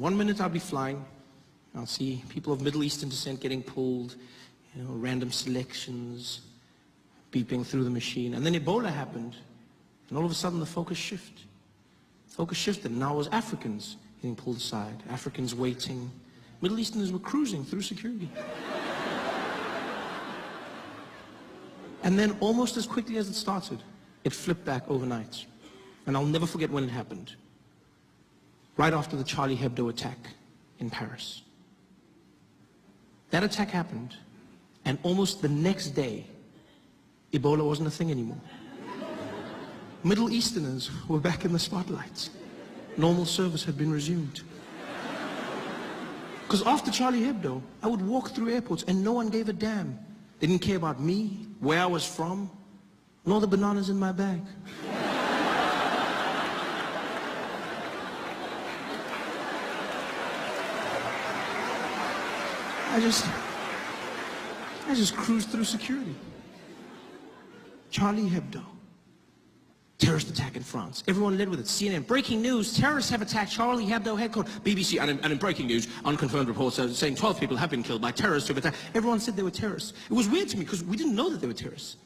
One minute I'll be flying, I'll see people of Middle Eastern descent getting pulled, random selections, beeping through the machine. And then Ebola happened, and all of a sudden the focus shifted. Focus shifted, and now it was Africans getting pulled aside, Africans waiting. Middle Easterners were cruising through security. And then almost as quickly as it started, it flipped back overnight. And I'll never forget when it happened. Right after the Charlie Hebdo attack in Paris. That attack happened, and almost the next day, Ebola wasn't a thing anymore. Middle Easterners were back in the spotlight. Normal service had been resumed. Because after Charlie Hebdo, I would walk through airports and no one gave a damn. They didn't care about me, where I was from, nor the bananas in my bag. I just cruised through security. Charlie Hebdo. Terrorist attack in France. Everyone led with it. CNN, breaking news, terrorists have attacked Charlie Hebdo headquarters. BBC, and in breaking news, unconfirmed reports saying 12 people have been killed by terrorists who have attacked. Everyone said they were terrorists. It was weird to me because we didn't know that they were terrorists.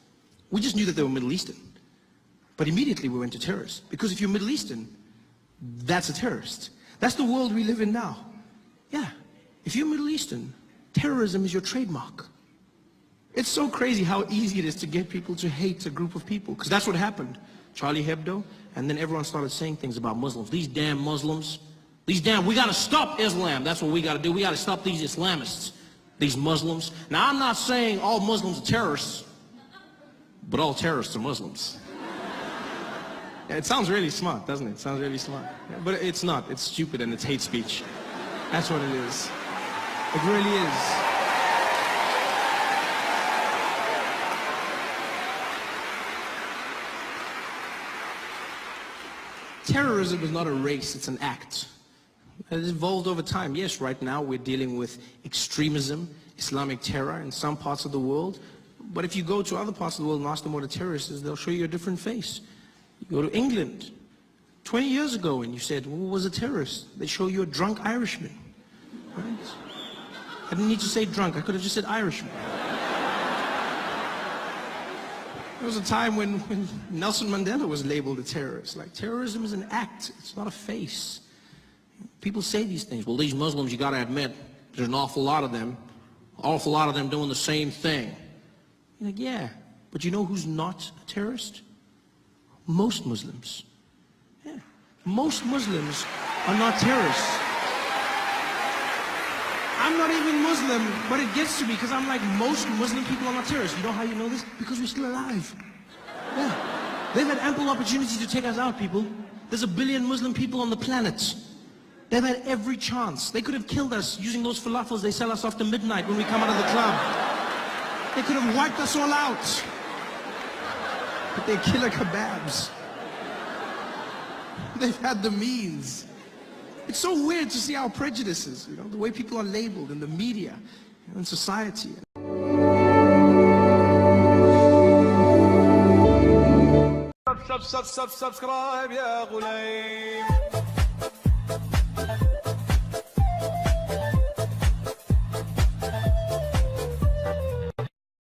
We just knew that they were Middle Eastern. But immediately we went to terrorists. Because if you're Middle Eastern, that's a terrorist. That's the world we live in now. Yeah. If you're Middle Eastern, terrorism is your trademark. It's so crazy how easy it is to get people to hate a group of people. Because that's what happened. Charlie Hebdo, and then everyone started saying things about Muslims. These damn Muslims. We gotta stop Islam. That's what we gotta do. We gotta stop these Islamists, these Muslims. Now, I'm not saying all Muslims are terrorists, but all terrorists are Muslims. Yeah, it sounds really smart, doesn't it? It sounds really smart. Yeah, but it's not. It's stupid and it's hate speech. That's what it is. It really is. Terrorism is not a race, it's an act. It has evolved over time. Yes, right now we're dealing with extremism, Islamic terror in some parts of the world. But if you go to other parts of the world and ask them what a terrorist is, they'll show you a different face. You go to England 20 years ago and you said, well, what was a terrorist? They show you a drunk Irishman. Right? I didn't need to say drunk, I could have just said Irishman. There was a time when Nelson Mandela was labeled a terrorist. Like, terrorism is an act, it's not a face. People say these things. Well, these Muslims, you gotta admit, there's an awful lot of them doing the same thing. You're like, yeah, but you know who's not a terrorist? Most Muslims. Yeah, most Muslims are not terrorists. I'm not even Muslim, but it gets to me because I'm like, most Muslim people are not terrorists. You know how you know this? Because we're still alive. Yeah. They've had ample opportunity to take us out, people. There's 1 billion Muslim people on the planet. They've had every chance. They could have killed us using those falafels they sell us after midnight when we come out of the club. They could have wiped us all out. But they're killer kebabs. They've had the means. It's so weird to see our prejudices, the way people are labeled in the media, in society. subscribe يا غليم.